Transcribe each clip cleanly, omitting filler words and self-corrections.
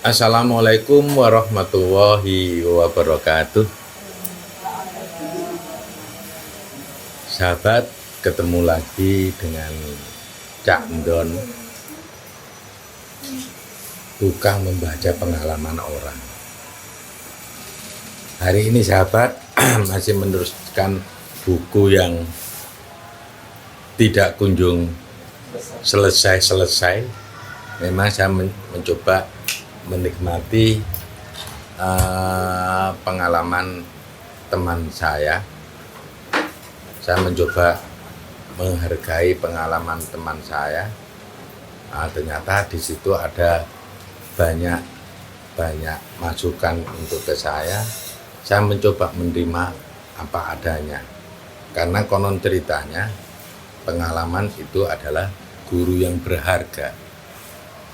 Assalamualaikum warahmatullahi wabarakatuh. Sahabat, ketemu lagi dengan Cak Ndon, tukang membaca pengalaman orang. Hari ini sahabat masih meneruskan buku yang tidak kunjung selesai. Memang saya mencoba menikmati pengalaman teman saya. Saya mencoba menghargai pengalaman teman saya. Ternyata di situ ada banyak masukan untuk ke saya. Saya mencoba menerima apa adanya. Karena konon ceritanya pengalaman itu adalah guru yang berharga.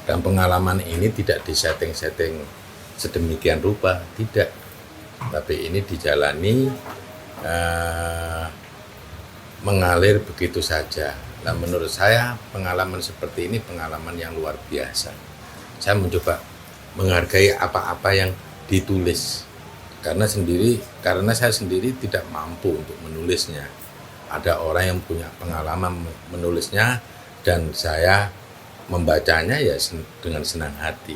Dan pengalaman ini tidak disetting-setting sedemikian rupa, tidak. Tapi ini dijalani mengalir begitu saja. Nah, menurut saya pengalaman seperti ini pengalaman yang luar biasa. Saya mencoba menghargai apa-apa yang ditulis. Karena saya sendiri tidak mampu untuk menulisnya. Ada orang yang punya pengalaman menulisnya dan saya membacanya ya dengan senang hati.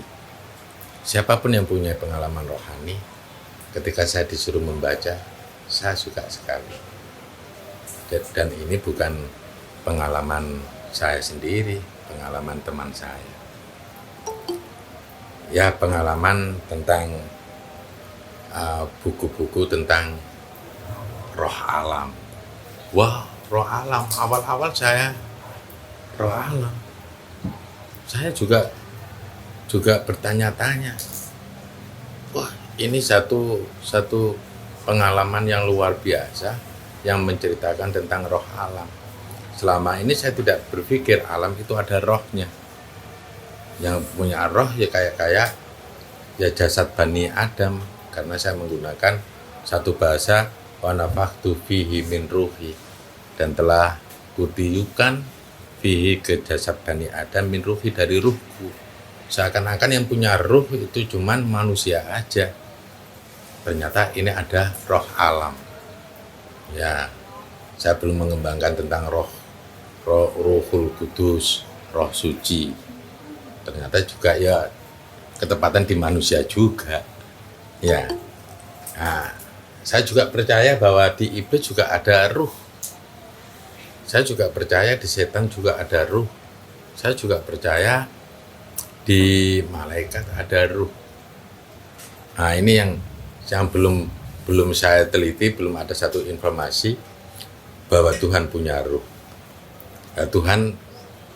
Siapapun yang punya pengalaman rohani, ketika saya disuruh membaca, saya suka sekali. Dan ini bukan pengalaman saya sendiri, pengalaman teman saya. Ya, pengalaman tentang buku-buku tentang roh alam. Wah, roh alam. Awal-awal saya roh alam. Saya juga bertanya-tanya. Wah, ini satu pengalaman yang luar biasa yang menceritakan tentang roh alam. Selama ini saya tidak berpikir alam itu ada rohnya. Yang punya roh ya kayak ya jasad Bani Adam, karena saya menggunakan satu bahasa wa nafakhtu fihi min ruhi, dan telah kutiupkan fihi ke jasad Bani Adam min ruhi, dari ruhku. Seakan-akan yang punya ruh itu cuman manusia aja. Ternyata ini ada roh alam. Ya, saya belum mengembangkan tentang Ruhul Kudus, roh suci. Ternyata juga ya ketepatan di manusia juga. Ya. Nah, saya juga percaya bahwa di iblis juga ada ruh. Saya juga percaya di setan juga ada ruh. Saya juga percaya di malaikat ada ruh. Nah, ini yang belum saya teliti, belum ada satu informasi bahwa Tuhan punya ruh. Nah, Tuhan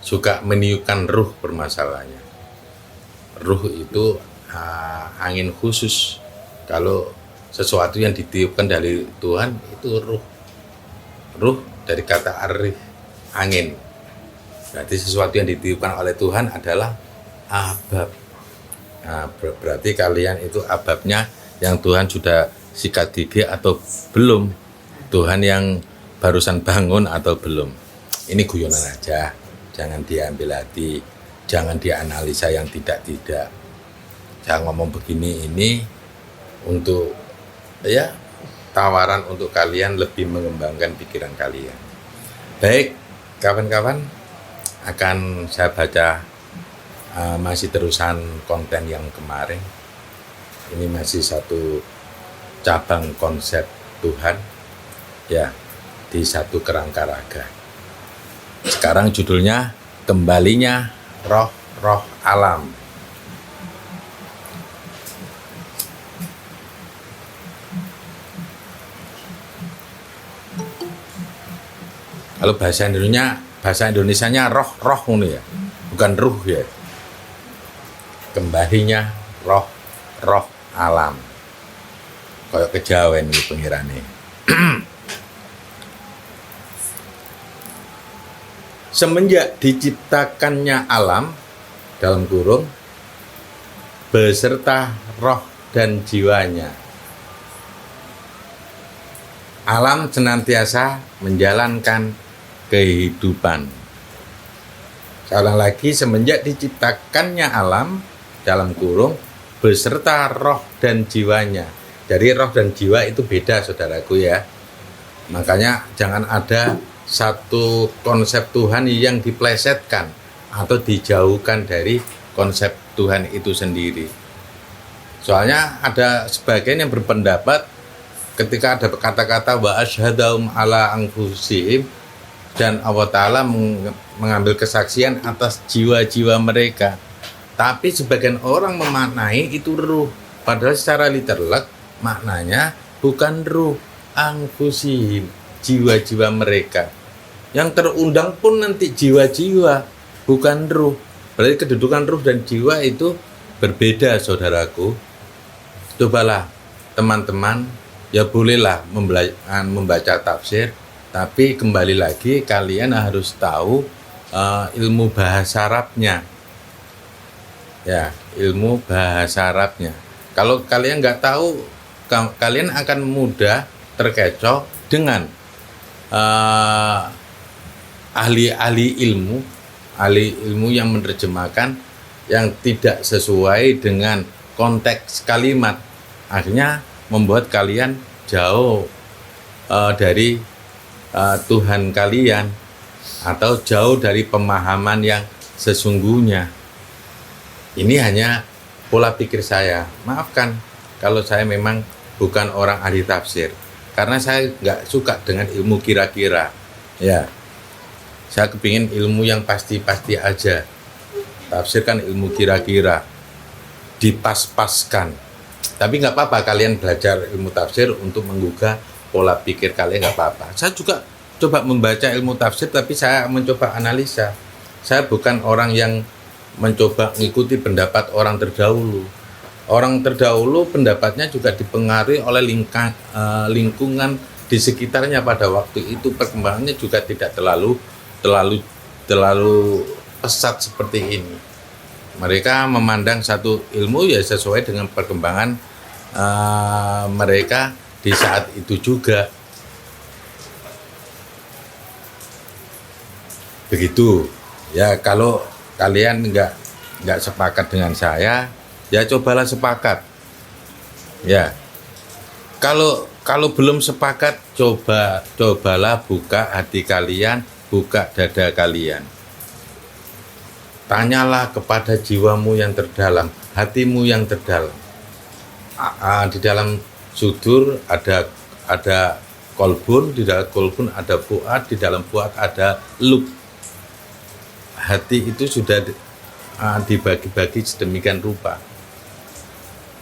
suka meniupkan ruh permasalahannya. Ruh itu angin khusus. Kalau sesuatu yang ditiupkan dari Tuhan itu ruh. Ruh dari kata arif, angin. Berarti sesuatu yang ditiupkan oleh Tuhan adalah abab. Nah, berarti kalian itu ababnya yang Tuhan sudah sikat gigi atau belum, Tuhan yang barusan bangun atau belum. Ini guyonan aja, jangan diambil hati, jangan dianalisa yang tidak. Saya ngomong begini ini untuk ya tawaran untuk kalian lebih mengembangkan pikiran kalian. Baik, kawan-kawan, akan saya baca masih terusan konten yang kemarin. Ini masih satu cabang konsep Tuhan ya di satu kerangka raga. Sekarang judulnya Kembalinya Roh Alam. Kalau bahasa Indonesianya roh ini ya, bukan ruh ya. Kembalinya roh alam. Kayak kejawen ini pengirane. Semenjak diciptakannya alam dalam kurung beserta roh dan jiwanya, alam senantiasa menjalankan kehidupan. Seorang lagi, semenjak diciptakannya alam dalam kurung beserta roh dan jiwanya. Jadi roh dan jiwa itu beda, saudaraku ya. Makanya jangan ada satu konsep Tuhan yang diplesetkan atau dijauhkan dari konsep Tuhan itu sendiri. Soalnya ada sebagian yang berpendapat ketika ada kata-kata wa asyhadahum ala anfusihim, dan Allah Ta'ala mengambil kesaksian atas jiwa-jiwa mereka. Tapi sebagian orang memaknai itu ruh, padahal secara literal maknanya bukan ruh, anfusihim, jiwa-jiwa mereka. Yang terundang pun nanti jiwa-jiwa, bukan ruh. Berarti kedudukan ruh dan jiwa itu berbeda, saudaraku. Cobalah teman-teman, ya bolehlah membaca tafsir, tapi kembali lagi kalian harus tahu ilmu bahasa Arabnya. Ya, ilmu bahasa Arabnya. Kalau kalian nggak tahu, kalian akan mudah terkecoh dengan ahli ilmu yang menerjemahkan yang tidak sesuai dengan konteks kalimat. Akhirnya membuat kalian jauh dari Tuhan kalian, atau jauh dari pemahaman yang sesungguhnya. Ini hanya pola pikir saya. Maafkan kalau saya memang bukan orang ahli tafsir, karena saya nggak suka dengan ilmu kira-kira. Ya, saya kepingin ilmu yang pasti-pasti aja. Tafsir kan ilmu kira-kira, dipas-paskan. Tapi nggak apa-apa kalian belajar ilmu tafsir untuk menggugah pola pikir kalian, nggak apa-apa. Saya juga coba membaca ilmu tafsir, tapi saya mencoba analisa. Saya bukan orang yang mencoba mengikuti pendapat orang terdahulu. Orang terdahulu pendapatnya juga dipengaruhi oleh lingkungan di sekitarnya pada waktu itu. Perkembangannya juga tidak terlalu pesat seperti ini. Mereka memandang satu ilmu ya sesuai dengan perkembangan mereka di saat itu juga. Begitu ya. Kalau kalian nggak sepakat dengan saya, ya cobalah sepakat. Ya, kalau belum sepakat, cobalah buka hati kalian, buka dada kalian. Tanyalah kepada jiwamu yang terdalam, hatimu yang terdalam. Di dalam sudur ada kolbun, di dalam kolbun ada fuad, di dalam fuad ada lub. Hati itu sudah dibagi-bagi sedemikian rupa.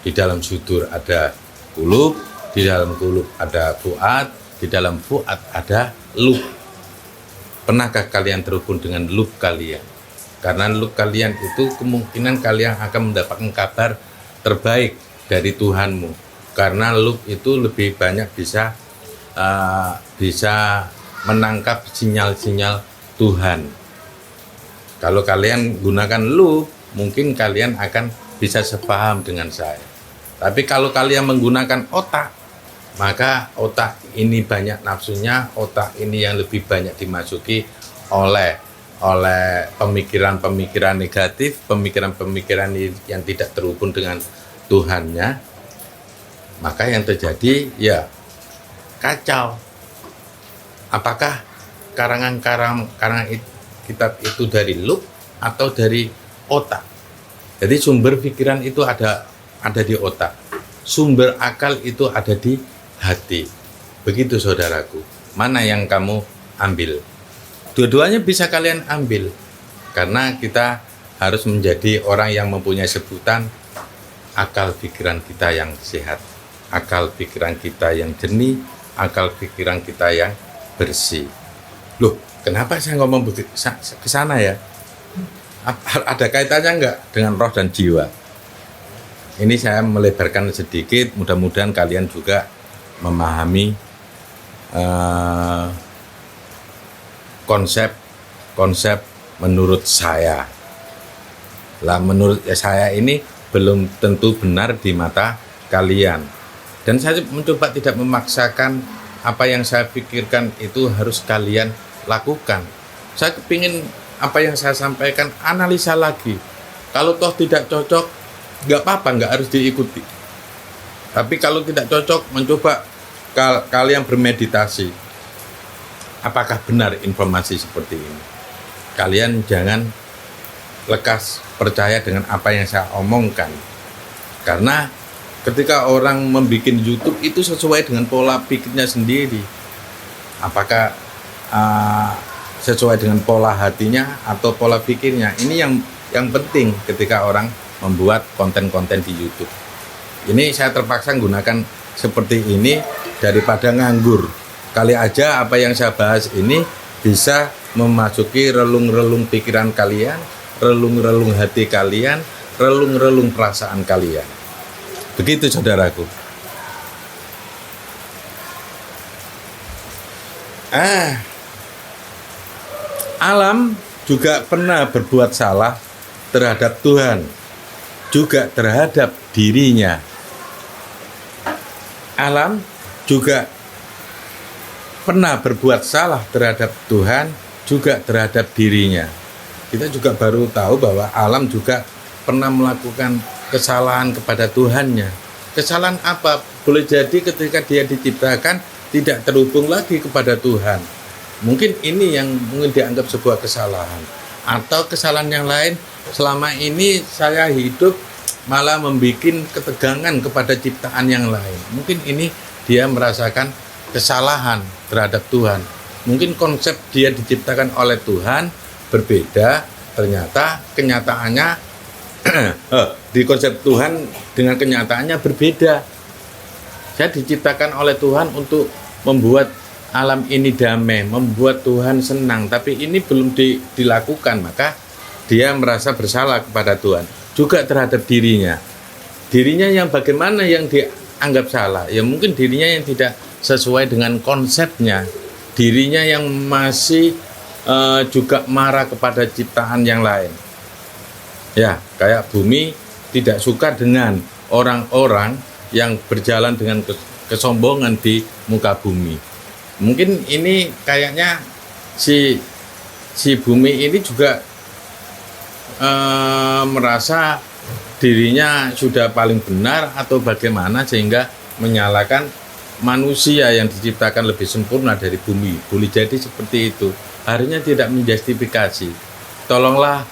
Di dalam sudur ada kulub, di dalam kulub ada fuad, di dalam fuad ada lub. Pernahkah kalian terhubung dengan lub kalian? Karena lub kalian itu kemungkinan kalian akan mendapatkan kabar terbaik dari Tuhanmu. Karena lub itu lebih banyak bisa menangkap sinyal-sinyal Tuhan. Kalau kalian gunakan lub, mungkin kalian akan bisa sepaham dengan saya. Tapi kalau kalian menggunakan otak, maka otak ini banyak nafsunya, otak ini yang lebih banyak dimasuki oleh pemikiran-pemikiran negatif, pemikiran-pemikiran yang tidak terhubung dengan Tuhannya. Maka yang terjadi ya kacau. Apakah karangan kitab itu dari lub atau dari otak? Jadi sumber pikiran itu ada di otak. Sumber akal itu ada di hati. Begitu saudaraku. Mana yang kamu ambil? Dua-duanya bisa kalian ambil. Karena kita harus menjadi orang yang mempunyai sebutan akal pikiran kita yang sehat, akal pikiran kita yang jernih, akal pikiran kita yang bersih. Loh, kenapa saya ngomong ke sana ya? Ada kaitannya enggak dengan roh dan jiwa? Ini saya melebarkan sedikit, mudah-mudahan kalian juga memahami konsep menurut saya. Lah menurut saya ini belum tentu benar di mata kalian. Dan saya mencoba tidak memaksakan apa yang saya pikirkan itu harus kalian lakukan. Saya kepingin apa yang saya sampaikan analisa lagi. Kalau toh tidak cocok, nggak apa-apa, nggak harus diikuti. Tapi kalau tidak cocok, mencoba kalian bermeditasi. Apakah benar informasi seperti ini? Kalian jangan lekas percaya dengan apa yang saya omongkan. Karena ketika orang membuat YouTube itu sesuai dengan pola pikirnya sendiri. Apakah sesuai dengan pola hatinya atau pola pikirnya? Ini yang penting ketika orang membuat konten-konten di YouTube. Ini saya terpaksa menggunakan seperti ini daripada nganggur. Kali aja apa yang saya bahas ini bisa memasuki relung-relung pikiran kalian, relung-relung hati kalian, relung-relung perasaan kalian. Begitu saudaraku. Alam juga pernah berbuat salah terhadap Tuhan, juga terhadap dirinya. Alam juga pernah berbuat salah terhadap Tuhan, juga terhadap dirinya. Kita juga baru tahu bahwa alam juga pernah melakukan kesalahan kepada Tuhannya. Kesalahan apa? Boleh jadi ketika dia diciptakan tidak terhubung lagi kepada Tuhan. Mungkin ini yang mungkin dianggap sebuah kesalahan. Atau kesalahan yang lain, selama ini saya hidup malah membuat ketegangan kepada ciptaan yang lain. Mungkin ini dia merasakan kesalahan terhadap Tuhan. Mungkin konsep dia diciptakan oleh Tuhan berbeda, ternyata kenyataannya di konsep Tuhan dengan kenyataannya berbeda. Saya diciptakan oleh Tuhan untuk membuat alam ini damai, membuat Tuhan senang, tapi ini belum dilakukan, maka dia merasa bersalah kepada Tuhan. Juga terhadap dirinya. Dirinya yang bagaimana yang dianggap salah? Ya mungkin dirinya yang tidak sesuai dengan konsepnya. Dirinya yang masih juga marah kepada ciptaan yang lain. Ya, kayak bumi tidak suka dengan orang-orang yang berjalan dengan kesombongan di muka bumi. Mungkin ini kayaknya si bumi ini juga merasa dirinya sudah paling benar atau bagaimana sehingga menyalahkan manusia yang diciptakan lebih sempurna dari bumi. Boleh jadi seperti itu. Harusnya tidak menjustifikasi. Tolonglah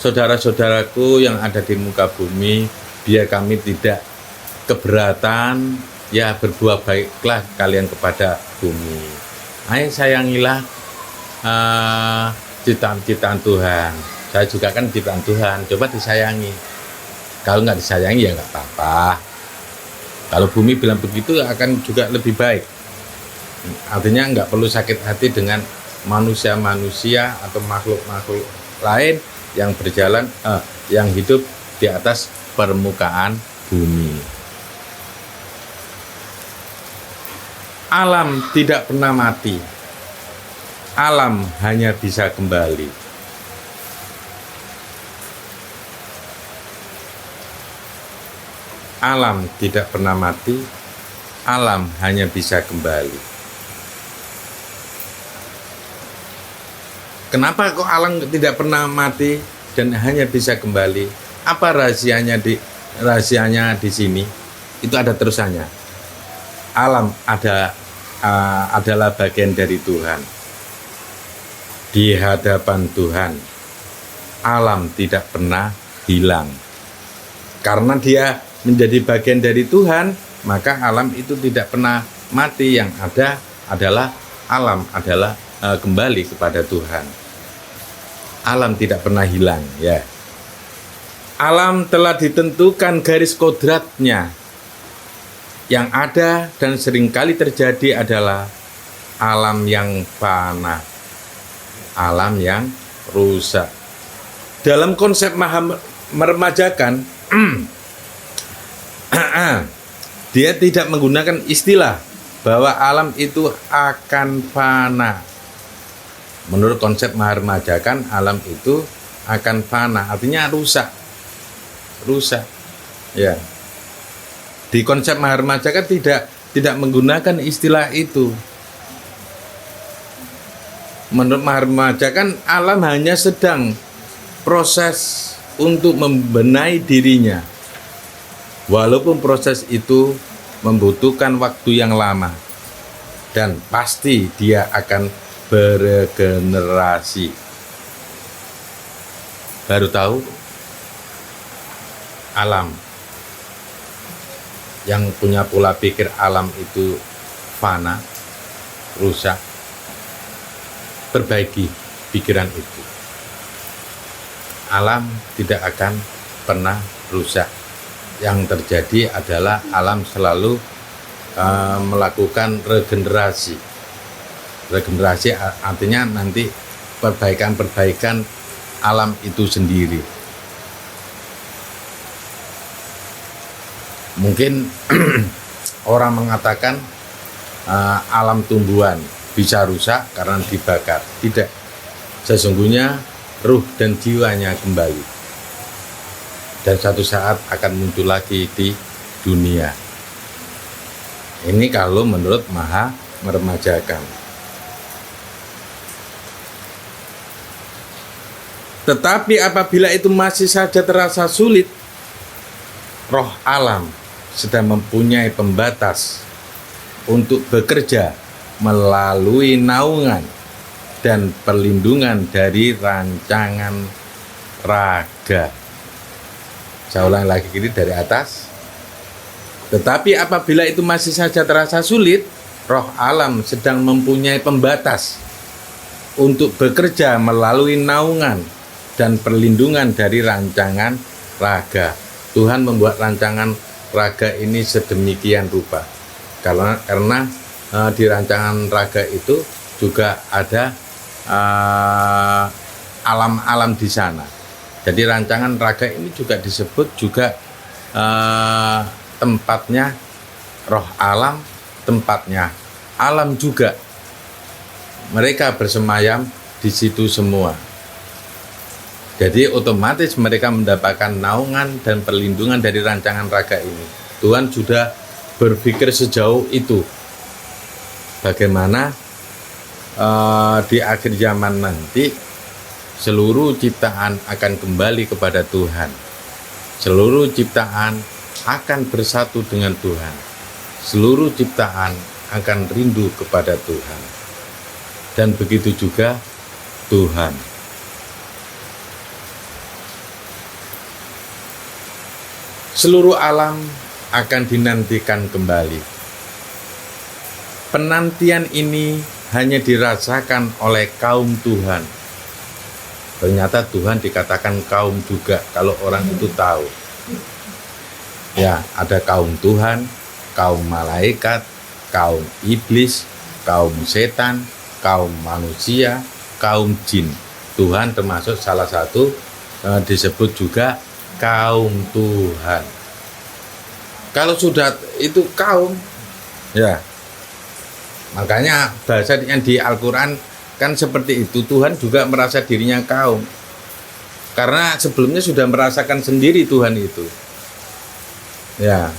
saudara-saudaraku yang ada di muka bumi, biar kami tidak keberatan, ya berbuat baiklah kalian kepada bumi. Ayo sayangilah ciptaan-ciptaan Tuhan. Saya juga kan ciptaan Tuhan, coba disayangi. Kalau nggak disayangi ya nggak apa-apa. Kalau bumi bilang begitu akan juga lebih baik. Artinya nggak perlu sakit hati dengan manusia-manusia atau makhluk-makhluk lain yang berjalan, yang hidup di atas permukaan bumi. Alam tidak pernah mati. Alam hanya bisa kembali. Alam tidak pernah mati, alam hanya bisa kembali. Kenapa kok alam tidak pernah mati dan hanya bisa kembali? Apa rahasianya di sini? Itu ada terusannya. Alam adalah bagian dari Tuhan. Di hadapan Tuhan, alam tidak pernah hilang. Karena dia menjadi bagian dari Tuhan, maka alam itu tidak pernah mati. Yang ada adalah alam adalah kembali kepada Tuhan. Alam tidak pernah hilang, ya. Alam telah ditentukan garis kodratnya. Yang ada dan seringkali terjadi adalah alam yang fana, alam yang rusak. Dalam konsep meremajakan, dia tidak menggunakan istilah bahwa alam itu akan fana. Menurut konsep meremajakan, alam itu akan fana, artinya rusak. Ya. Di konsep meremajakan tidak menggunakan istilah itu. Menurut meremajakan, alam hanya sedang proses untuk membenahi dirinya. Walaupun proses itu membutuhkan waktu yang lama, dan pasti dia akan beregenerasi. Baru tahu alam yang punya pola pikir alam itu fana, rusak, perbaiki pikiran itu. Alam tidak akan pernah rusak. Yang terjadi adalah alam selalu melakukan regenerasi. Regenerasi artinya nanti perbaikan-perbaikan alam itu sendiri. Mungkin orang mengatakan alam tumbuhan bisa rusak karena dibakar. Tidak. Sesungguhnya ruh dan jiwanya kembali. Dan satu saat akan muncul lagi di dunia. Ini kalau menurut Maha Meremajakan. Tetapi apabila itu masih saja terasa sulit, roh alam sedang mempunyai pembatas untuk bekerja melalui naungan dan perlindungan dari rancangan raga. Saya ulang lagi ini dari atas. Tetapi apabila itu masih saja terasa sulit, roh alam sedang mempunyai pembatas untuk bekerja melalui naungan dan perlindungan dari rancangan raga. Tuhan membuat rancangan raga ini sedemikian rupa. Karena di rancangan raga itu juga ada alam-alam di sana. Jadi rancangan raga ini juga disebut juga tempatnya roh alam, tempatnya alam juga. Mereka bersemayam di situ semua. Jadi otomatis mereka mendapatkan naungan dan perlindungan dari rancangan raga ini. Tuhan sudah berpikir sejauh itu. Bagaimana di akhir zaman nanti seluruh ciptaan akan kembali kepada Tuhan. Seluruh ciptaan akan bersatu dengan Tuhan. Seluruh ciptaan akan rindu kepada Tuhan. Dan begitu juga Tuhan. Seluruh alam akan dinantikan kembali. Penantian ini hanya dirasakan oleh kaum Tuhan. Ternyata Tuhan dikatakan kaum juga kalau orang itu tahu. Ya, ada kaum Tuhan, kaum malaikat, kaum iblis, kaum setan, kaum manusia, kaum jin. Tuhan termasuk salah satu disebut juga kaum Tuhan. Kalau sudah itu kaum, ya, makanya bahasa yang di Al-Quran kan seperti itu. Tuhan juga merasa dirinya kaum, karena sebelumnya sudah merasakan sendiri Tuhan itu. Ya,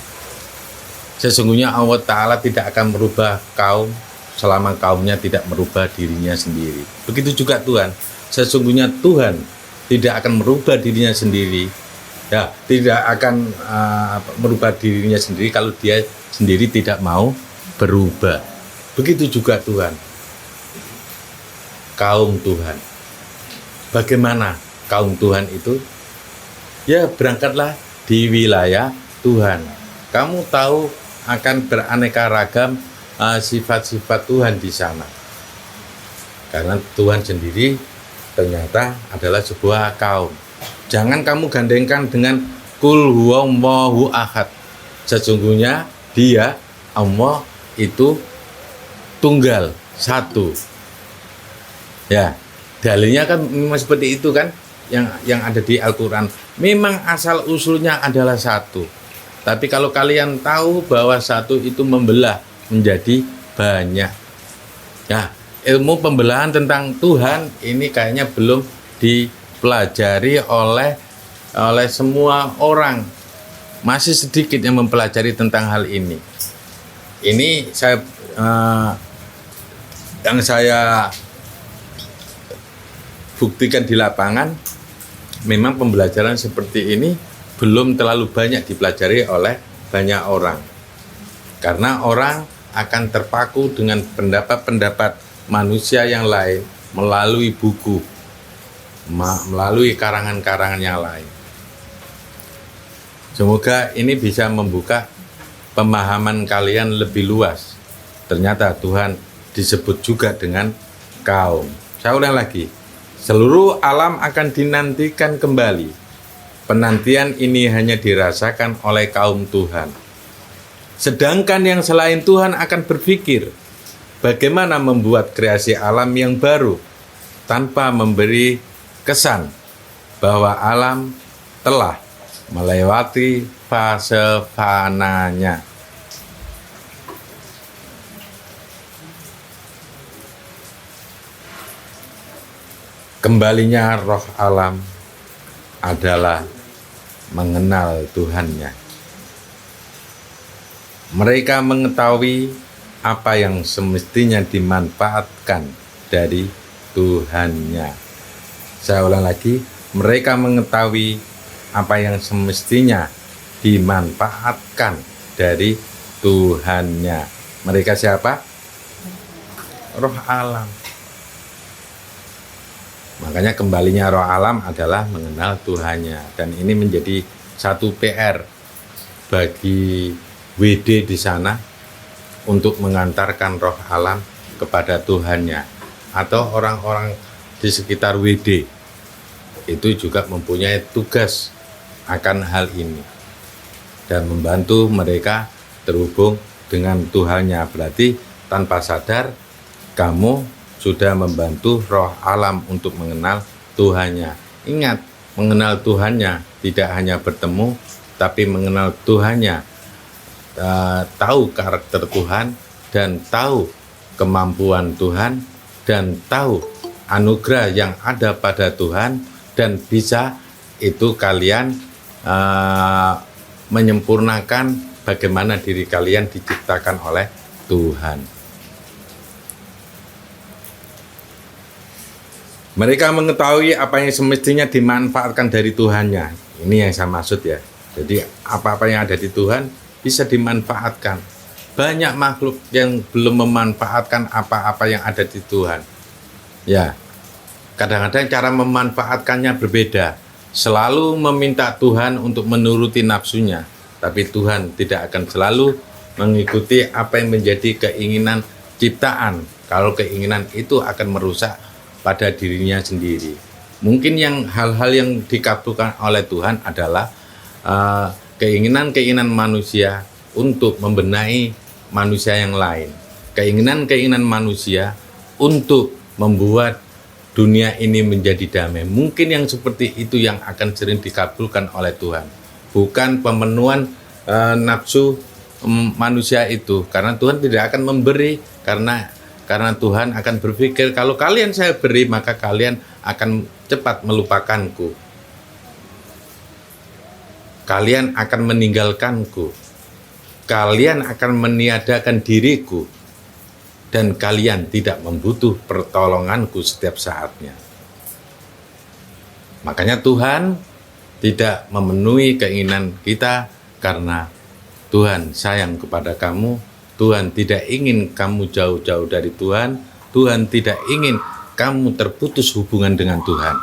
sesungguhnya Allah Ta'ala tidak akan merubah kaum selama kaumnya tidak merubah dirinya sendiri. Begitu juga Tuhan. Sesungguhnya Tuhan tidak akan merubah dirinya sendiri. Ya, tidak akan merubah dirinya sendiri kalau dia sendiri tidak mau berubah. Begitu juga Tuhan. Kaum Tuhan. Bagaimana kaum Tuhan itu? Ya, berangkatlah di wilayah Tuhan. Kamu tahu akan beraneka ragam sifat-sifat Tuhan di sana. Karena Tuhan sendiri ternyata adalah sebuah kaum. Jangan kamu gandengkan dengan Qul huwallahu ahad. Sesungguhnya Dia, Allah, itu tunggal, satu. Ya, dalilnya kan memang seperti itu kan, yang ada di Al-Quran. Memang asal usulnya adalah satu. Tapi kalau kalian tahu bahwa satu itu membelah menjadi banyak. Ya, ilmu pembelahan tentang Tuhan ini kayaknya belum dipelajari oleh semua orang. Masih sedikit yang mempelajari tentang hal ini. Ini yang saya buktikan di lapangan memang pembelajaran seperti ini belum terlalu banyak dipelajari oleh banyak orang. Karena orang akan terpaku dengan pendapat-pendapat manusia yang lain melalui buku, melalui karangan-karangan yang lain. Semoga ini bisa membuka pemahaman kalian lebih luas. Ternyata Tuhan disebut juga dengan kaum. Saya ulang lagi, seluruh alam akan dinantikan kembali. Penantian ini hanya dirasakan oleh kaum Tuhan. Sedangkan yang selain Tuhan akan berpikir, bagaimana membuat kreasi alam yang baru tanpa memberi kesan bahwa alam telah melewati fase fananya. Kembalinya roh alam adalah mengenal Tuhannya. Mereka mengetahui apa yang semestinya dimanfaatkan dari Tuhannya. Saya ulang lagi, mereka mengetahui apa yang semestinya dimanfaatkan dari Tuhannya. Mereka siapa? Roh alam. Makanya kembalinya roh alam adalah mengenal Tuhannya. Dan ini menjadi satu PR bagi WD di sana untuk mengantarkan roh alam kepada Tuhannya. Atau orang-orang di sekitar WD itu juga mempunyai tugas akan hal ini. Dan membantu mereka terhubung dengan Tuhannya. Berarti tanpa sadar kamu sudah membantu roh alam untuk mengenal Tuhannya. Ingat, mengenal Tuhannya tidak hanya bertemu, tapi mengenal Tuhannya, tahu karakter Tuhan, dan tahu kemampuan Tuhan, dan tahu anugerah yang ada pada Tuhan, dan bisa itu kalian menyempurnakan bagaimana diri kalian diciptakan oleh Tuhan. Mereka mengetahui apa yang semestinya dimanfaatkan dari Tuhannya. Ini yang saya maksud ya. Jadi apa-apa yang ada di Tuhan bisa dimanfaatkan. Banyak makhluk yang belum memanfaatkan apa-apa yang ada di Tuhan. Ya, kadang-kadang cara memanfaatkannya berbeda. Selalu meminta Tuhan untuk menuruti nafsunya. Tapi Tuhan tidak akan selalu mengikuti apa yang menjadi keinginan ciptaan. Kalau keinginan itu akan merusak pada dirinya sendiri. Mungkin yang hal-hal yang dikabulkan oleh Tuhan adalah keinginan-keinginan manusia untuk membenahi manusia yang lain. Keinginan-keinginan manusia untuk membuat dunia ini menjadi damai. Mungkin yang seperti itu yang akan sering dikabulkan oleh Tuhan. Bukan pemenuhan nafsu manusia itu. Karena Tuhan tidak akan memberi, karena Tuhan akan berpikir, kalau kalian saya beri, maka kalian akan cepat melupakanku. Kalian akan meninggalkanku. Kalian akan meniadakan diriku. Dan kalian tidak membutuh pertolonganku setiap saatnya. Makanya Tuhan tidak memenuhi keinginan kita karena Tuhan sayang kepada kamu. Tuhan tidak ingin kamu jauh-jauh dari Tuhan. Tuhan tidak ingin kamu terputus hubungan dengan Tuhan.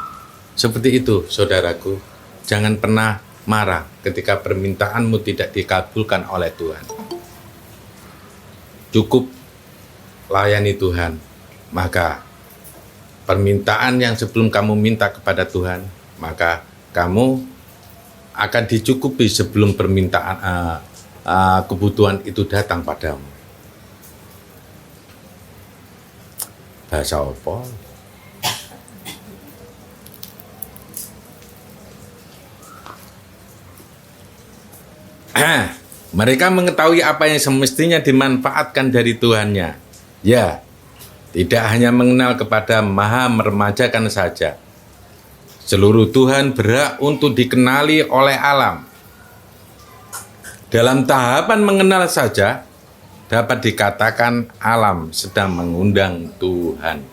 Seperti itu, saudaraku. Jangan pernah marah ketika permintaanmu tidak dikabulkan oleh Tuhan. Cukup layani Tuhan. Maka permintaan yang sebelum kamu minta kepada Tuhan, maka kamu akan dicukupi sebelum permintaan kebutuhan itu datang padamu. Bahasa apa? Mereka mengetahui apa yang semestinya dimanfaatkan dari Tuhannya. Ya, tidak hanya mengenal kepada Maha meremajakan saja. Seluruh Tuhan berhak untuk dikenali oleh alam. Dalam tahapan mengenal saja, dapat dikatakan alam sedang mengundang Tuhan.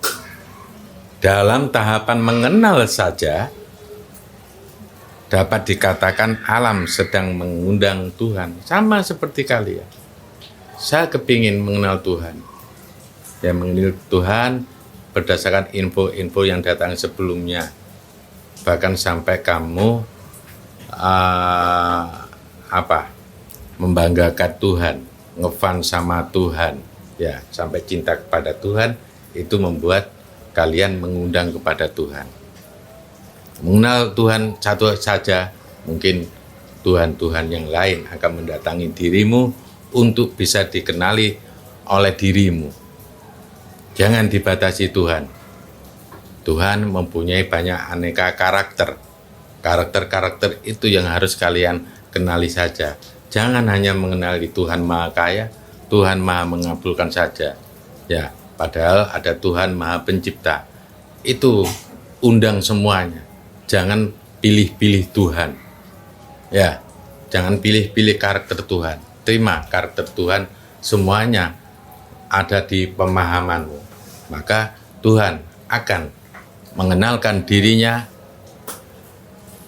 Dalam tahapan mengenal saja, dapat dikatakan alam sedang mengundang Tuhan. Sama seperti kalian. Saya kepingin mengenal Tuhan. Ya, mengenal Tuhan berdasarkan info-info yang datang sebelumnya. Bahkan sampai kamu membanggakan Tuhan, ngefans sama Tuhan, ya, sampai cinta kepada Tuhan, itu membuat kalian mengundang kepada Tuhan. Mengenal Tuhan satu saja, mungkin Tuhan-Tuhan yang lain akan mendatangi dirimu untuk bisa dikenali oleh dirimu. Jangan dibatasi Tuhan. Tuhan mempunyai banyak aneka karakter. Karakter-karakter itu yang harus kalian kenali saja. Jangan hanya mengenali Tuhan Maha Kaya, Tuhan Maha Mengabulkan saja. Ya, padahal ada Tuhan Maha Pencipta. Itu undang semuanya. Jangan pilih-pilih Tuhan. Ya, jangan pilih-pilih karakter Tuhan. Terima karakter Tuhan, semuanya ada di pemahamanmu. Maka Tuhan akan mengenalkan dirinya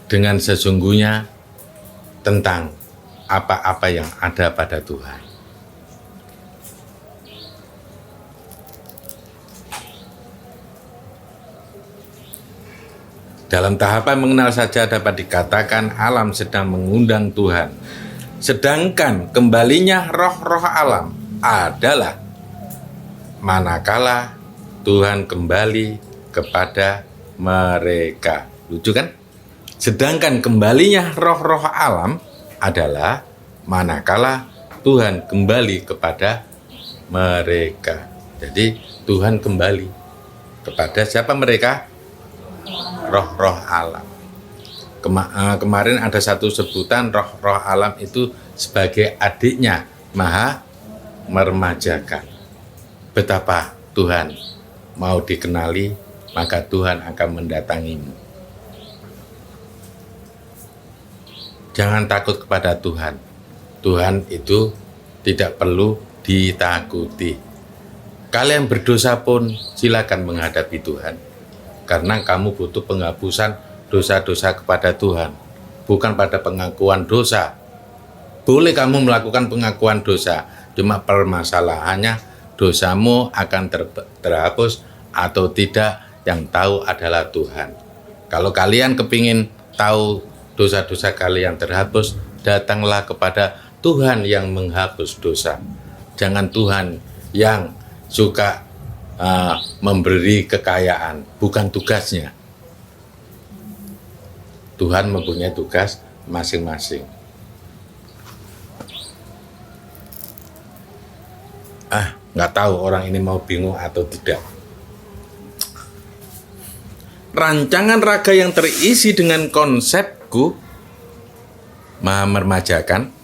dengan sesungguhnya tentang apa-apa yang ada pada Tuhan. Dalam tahapan mengenal saja dapat dikatakan alam sedang mengundang Tuhan. Sedangkan kembalinya roh-roh alam adalah manakala Tuhan kembali kepada mereka. Lucu kan? Sedangkan kembalinya roh-roh alam adalah manakala Tuhan kembali kepada mereka. Jadi Tuhan kembali kepada siapa mereka? Roh-roh alam. Kemarin ada satu sebutan roh-roh alam itu sebagai adiknya Maha Meremajakan. Betapa Tuhan mau dikenali, maka Tuhan akan mendatangimu. Jangan takut kepada Tuhan. Tuhan itu tidak perlu ditakuti. Kalian berdosa pun silakan menghadapi Tuhan. Karena kamu butuh penghapusan dosa-dosa kepada Tuhan, bukan pada pengakuan dosa. Boleh kamu melakukan pengakuan dosa, cuma permasalahannya dosamu akan terhapus atau tidak, yang tahu adalah Tuhan. Kalau kalian kepingin tahu dosa-dosa kalian terhapus, datanglah kepada Tuhan yang menghapus dosa. Jangan Tuhan yang suka memberi kekayaan, bukan tugasnya. Tuhan mempunyai tugas masing-masing. Nggak tahu orang ini mau bingung atau tidak. Rancangan raga yang terisi dengan konsepku Maha Meremajakan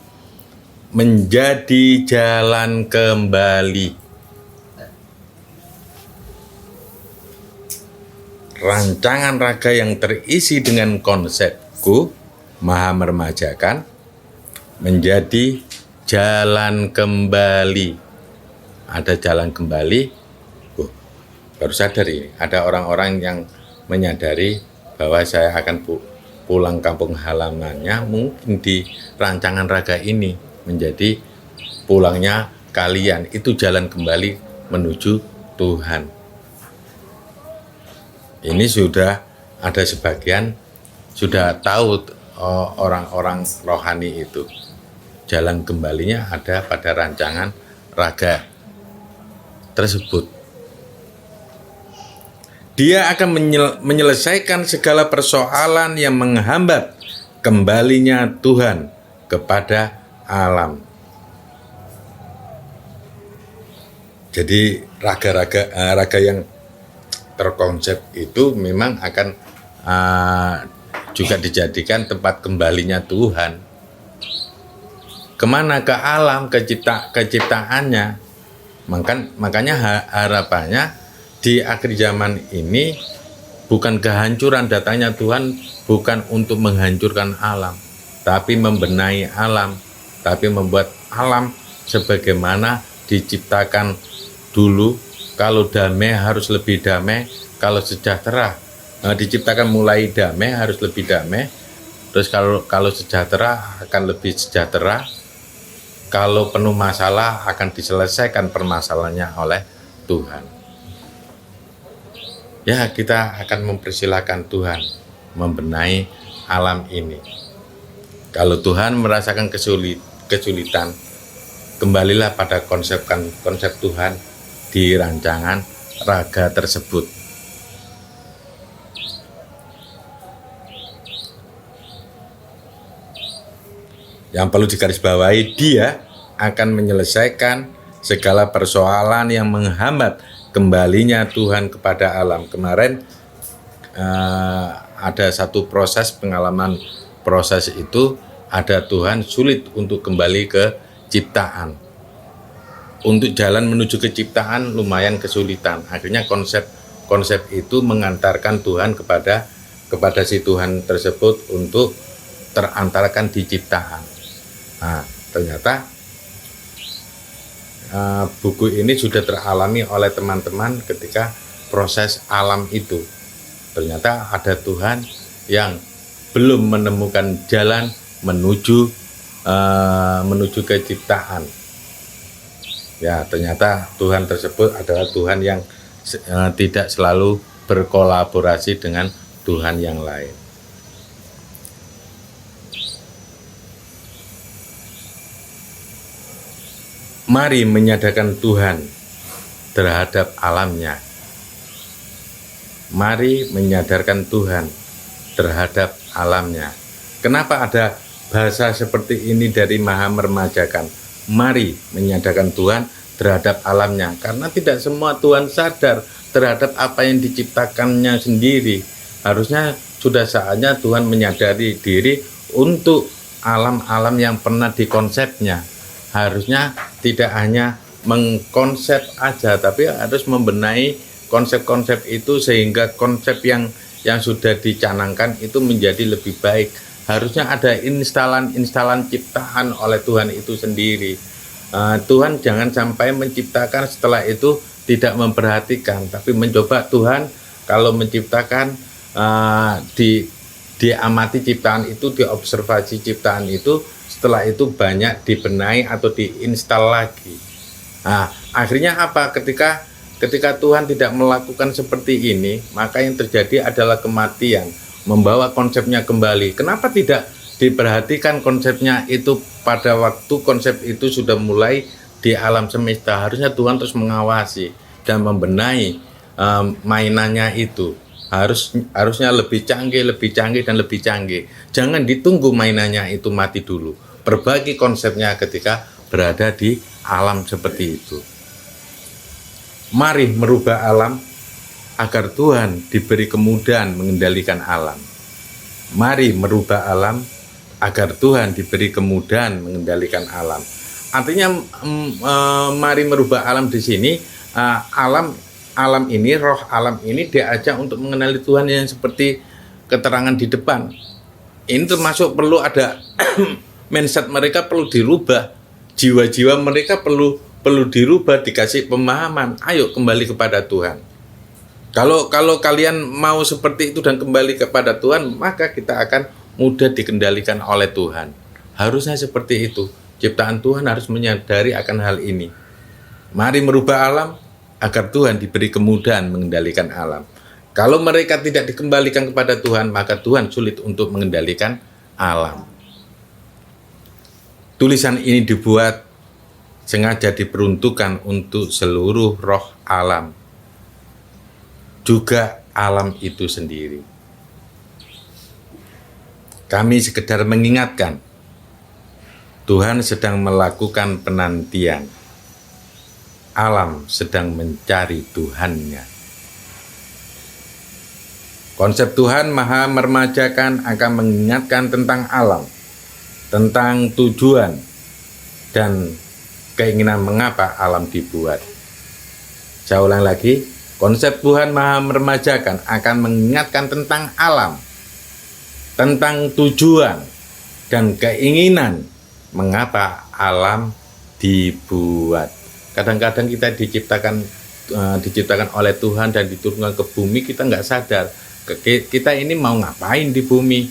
menjadi jalan kembali. Rancangan raga yang terisi dengan konsepku Maha Meremajakan menjadi jalan kembali. Ada jalan kembali. Baru sadar ini, ada orang-orang yang menyadari bahwa saya akan pulang kampung halamannya, mungkin di rancangan raga ini menjadi pulangnya kalian. Itu jalan kembali menuju Tuhan. Ini sudah ada sebagian sudah tahu orang-orang rohani itu. Jalan kembalinya ada pada rancangan raga tersebut. Dia akan menyelesaikan segala persoalan yang menghambat kembalinya Tuhan kepada alam. Jadi raga yang terkonsep itu memang akan juga dijadikan tempat kembalinya Tuhan. Kemana? Ke alam, keciptaannya. Makanya harapannya di akhir zaman ini bukan kehancuran datangnya Tuhan, bukan untuk menghancurkan alam, tapi membenahi alam, tapi membuat alam sebagaimana diciptakan dulu. Kalau damai harus lebih damai, kalau sejahtera diciptakan mulai damai harus lebih damai, Terus kalau sejahtera akan lebih sejahtera. Kalau penuh masalah akan diselesaikan permasalahannya oleh Tuhan. Ya, kita akan mempersilahkan Tuhan membenahi alam ini. Kalau Tuhan merasakan kesulitan, kembalilah pada konsep Tuhan di rancangan raga tersebut. Yang perlu digarisbawahi, Dia akan menyelesaikan segala persoalan yang menghambat kembalinya Tuhan kepada alam. Kemarin ada satu pengalaman proses itu, ada Tuhan sulit untuk kembali ke ciptaan. Untuk jalan menuju ke ciptaan lumayan kesulitan. Akhirnya konsep itu mengantarkan Tuhan kepada si Tuhan tersebut untuk terantarkan di ciptaan. Nah, ternyata buku ini sudah teralami oleh teman-teman ketika proses alam itu. Ternyata ada Tuhan yang belum menemukan jalan menuju ke ciptaan. Ya, ternyata Tuhan tersebut adalah Tuhan yang tidak selalu berkolaborasi dengan Tuhan yang lain. Mari menyadarkan Tuhan terhadap alamnya. Mari menyadarkan Tuhan terhadap alamnya. Kenapa ada bahasa seperti ini dari Maha Meremajakan? Mari menyadarkan Tuhan terhadap alamnya. Karena tidak semua Tuhan sadar terhadap apa yang diciptakannya sendiri. Harusnya sudah saatnya Tuhan menyadari diri untuk alam-alam yang pernah dikonsepnya. Harusnya tidak hanya mengkonsep aja, tapi harus membenahi konsep-konsep itu sehingga konsep yang sudah dicanangkan itu menjadi lebih baik. Harusnya ada instalan ciptaan oleh Tuhan itu sendiri. Tuhan jangan sampai menciptakan setelah itu tidak memperhatikan, tapi mencoba Tuhan kalau menciptakan diamati ciptaan itu, diobservasi ciptaan itu, setelah itu banyak dibenahi atau diinstal lagi. Nah, akhirnya apa? Ketika Tuhan tidak melakukan seperti ini, maka yang terjadi adalah kematian, membawa konsepnya kembali. Kenapa tidak diperhatikan konsepnya itu pada waktu konsep itu sudah mulai di alam semesta? Harusnya Tuhan terus mengawasi dan membenahi mainannya itu. Harusnya lebih canggih dan lebih canggih. Jangan ditunggu mainannya itu mati dulu. Perbaiki konsepnya ketika berada di alam seperti itu. Mari merubah alam agar Tuhan diberi kemudahan mengendalikan alam. Mari merubah alam agar Tuhan diberi kemudahan mengendalikan alam. Artinya mari merubah alam di sini, alam ini, roh alam ini diajak untuk mengenali Tuhan yang seperti keterangan di depan. Ini termasuk perlu ada mindset mereka perlu dirubah, jiwa-jiwa mereka perlu dirubah, dikasih pemahaman. Ayo kembali kepada Tuhan. Kalau kalian mau seperti itu dan kembali kepada Tuhan, maka kita akan mudah dikendalikan oleh Tuhan. Harusnya seperti itu. Ciptaan Tuhan harus menyadari akan hal ini. Mari merubah alam agar Tuhan diberi kemudahan mengendalikan alam. Kalau mereka tidak dikembalikan kepada Tuhan, maka Tuhan sulit untuk mengendalikan alam. Tulisan ini dibuat sengaja diperuntukkan untuk seluruh roh alam, juga alam itu sendiri. Kami sekedar mengingatkan, Tuhan sedang melakukan penantian. Alam sedang mencari Tuhannya. Konsep Tuhan Maha Meremajakan akan mengingatkan tentang alam, tentang tujuan dan keinginan mengapa alam dibuat. Saya ulang lagi, konsep Tuhan Maha Meremajakan akan mengingatkan tentang alam, tentang tujuan dan keinginan mengapa alam dibuat. Kadang-kadang kita diciptakan oleh Tuhan dan diturunkan ke bumi, kita nggak sadar kita ini mau ngapain di bumi.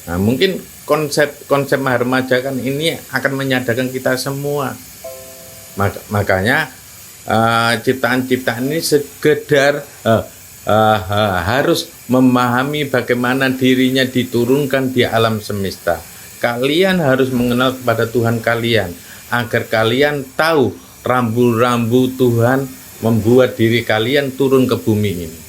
Nah, mungkin konsep Maharemajakan ini akan menyadarkan kita semua. Makanya ciptaan-ciptaan ini sekedar harus memahami bagaimana dirinya diturunkan di alam semesta. Kalian harus mengenal kepada Tuhan kalian, agar kalian tahu rambu-rambu Tuhan membuat diri kalian turun ke bumi ini.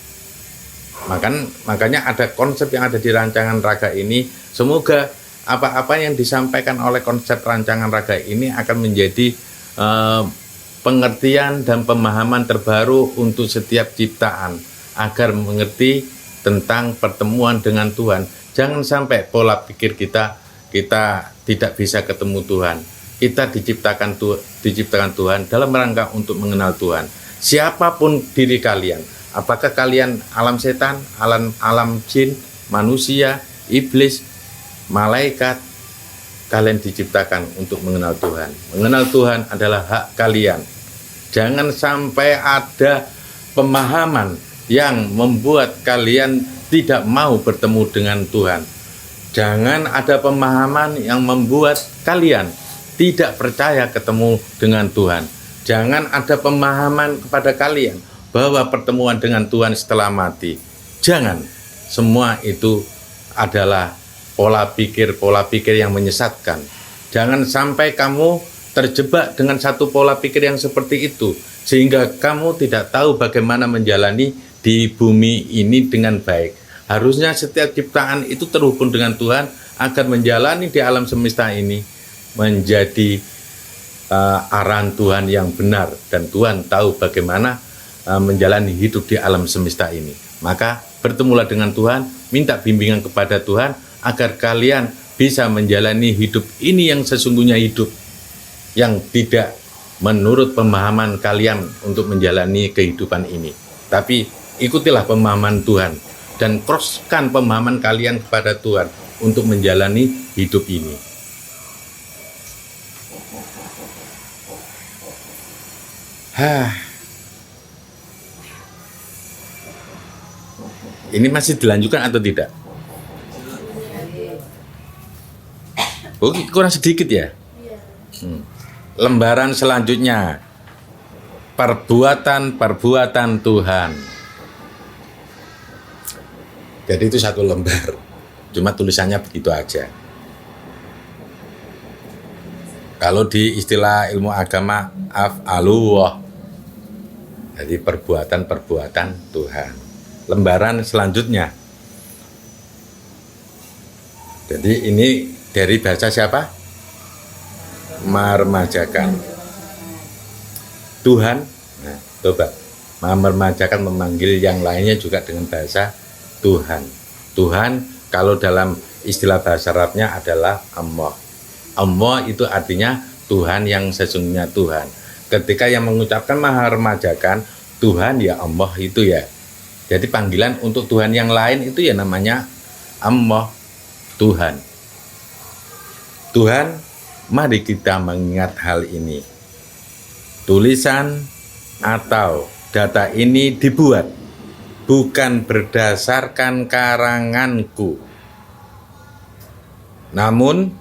Makanya ada konsep yang ada di rancangan raga ini. Semoga apa-apa yang disampaikan oleh konsep rancangan raga ini akan menjadi pengertian dan pemahaman terbaru untuk setiap ciptaan, agar mengerti tentang pertemuan dengan Tuhan. Jangan sampai pola pikir kita tidak bisa ketemu Tuhan. Kita diciptakan Tuhan dalam rangka untuk mengenal Tuhan. Siapapun diri kalian, apakah kalian alam setan, alam jin, manusia, iblis, malaikat, kalian diciptakan untuk mengenal Tuhan. Mengenal Tuhan adalah hak kalian. Jangan sampai ada pemahaman yang membuat kalian tidak mau bertemu dengan Tuhan. Jangan ada pemahaman yang membuat kalian tidak percaya ketemu dengan Tuhan. Jangan ada pemahaman kepada kalian bahwa pertemuan dengan Tuhan setelah mati. Jangan. Semua itu adalah pola pikir yang menyesatkan. Jangan sampai kamu terjebak dengan satu pola pikir yang seperti itu, sehingga kamu tidak tahu bagaimana menjalani di bumi ini dengan baik. Harusnya setiap ciptaan itu terhubung dengan Tuhan agar menjalani di alam semesta ini menjadi arahan Tuhan yang benar, dan Tuhan tahu bagaimana menjalani hidup di alam semesta ini. Maka bertemulah dengan Tuhan, minta bimbingan kepada Tuhan agar kalian bisa menjalani hidup ini yang sesungguhnya hidup, yang tidak menurut pemahaman kalian untuk menjalani kehidupan ini. Tapi ikutilah pemahaman Tuhan dan crosskan pemahaman kalian kepada Tuhan untuk menjalani hidup ini. Ini masih dilanjutkan atau tidak? Oh, kurang sedikit ya? Lembaran selanjutnya, perbuatan Tuhan. Jadi itu satu lembar, cuma tulisannya begitu aja. Kalau di istilah ilmu agama, af'alullah. Jadi perbuatan Tuhan. Lembaran selanjutnya. Jadi ini dari bahasa siapa? Maharemajakan. Tuhan, nah, coba. Maharemajakan memanggil yang lainnya juga dengan bahasa Tuhan. Tuhan kalau dalam istilah bahasa Arabnya adalah Allah. Allah itu artinya Tuhan yang sesungguhnya Tuhan. Ketika yang mengucapkan Maharemajakan, Tuhan ya Allah itu ya. Jadi panggilan untuk Tuhan yang lain itu ya namanya Allah, Tuhan. Tuhan, mari kita mengingat hal ini. Tulisan atau data ini dibuat bukan berdasarkan karanganku. Namun,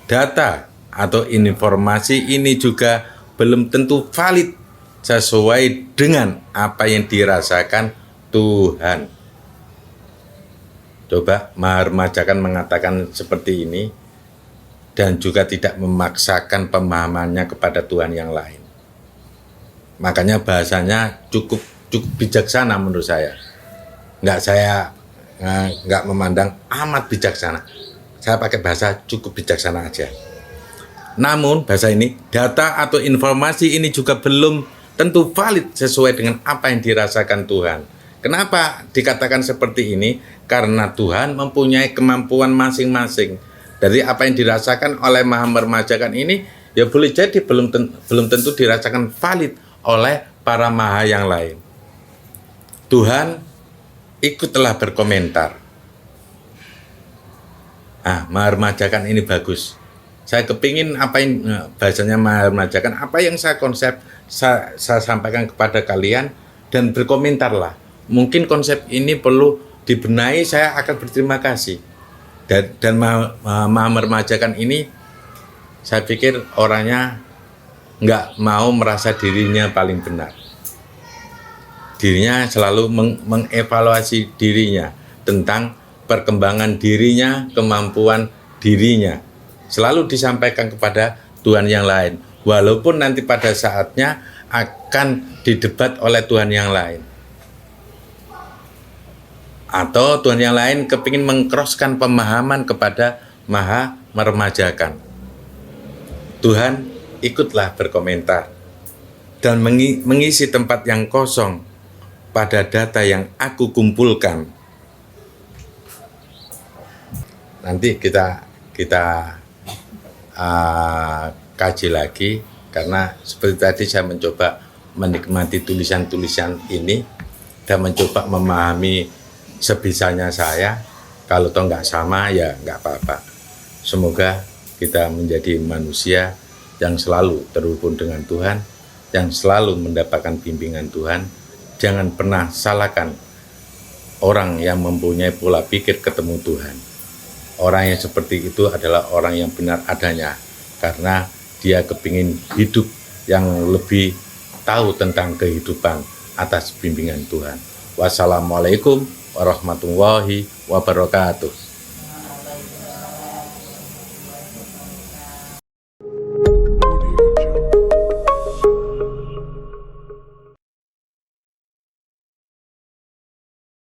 data atau informasi ini juga belum tentu valid sesuai dengan apa yang dirasakan Tuhan. Coba Maharemajakan mengatakan seperti ini dan juga tidak memaksakan pemahamannya kepada Tuhan yang lain. Makanya bahasanya cukup bijaksana menurut saya. Nggak memandang amat bijaksana. Saya pakai bahasa cukup bijaksana aja. Namun bahasa ini, data atau informasi ini juga belum tentu valid sesuai dengan apa yang dirasakan Tuhan. Kenapa dikatakan seperti ini? Karena Tuhan mempunyai kemampuan masing-masing. Dari apa yang dirasakan oleh Maharemajakan ini, ya boleh jadi belum tentu dirasakan valid oleh para maha yang lain. Tuhan ikutlah berkomentar. Maharemajakan ini bagus. Saya kepingin apa yang bahasanya Maharemajakan, apa yang saya konsep, saya sampaikan kepada kalian dan berkomentarlah. Mungkin konsep ini perlu dibenahi, saya akan berterima kasih. Dan maha meremajakan ini, saya pikir orangnya nggak mau merasa dirinya paling benar. Dirinya selalu mengevaluasi dirinya tentang perkembangan dirinya, kemampuan dirinya. Selalu disampaikan kepada Tuhan yang lain. Walaupun nanti pada saatnya akan didebat oleh Tuhan yang lain. Atau Tuhan yang lain kepingin mengkroskan pemahaman kepada maha meremajakan. Tuhan ikutlah berkomentar dan mengisi tempat yang kosong pada data yang aku kumpulkan. Nanti kita kaji lagi, karena seperti tadi saya mencoba menikmati tulisan-tulisan ini dan mencoba memahami sebisanya saya. Kalau toh nggak sama ya nggak apa-apa. Semoga kita menjadi manusia yang selalu terhubung dengan Tuhan, yang selalu mendapatkan bimbingan Tuhan. Jangan pernah salahkan orang yang mempunyai pola pikir ketemu Tuhan. Orang yang seperti itu adalah orang yang benar adanya, karena dia kepingin hidup yang lebih tahu tentang kehidupan atas bimbingan Tuhan. Wassalamualaikum warahmatullahi wabarakatuh.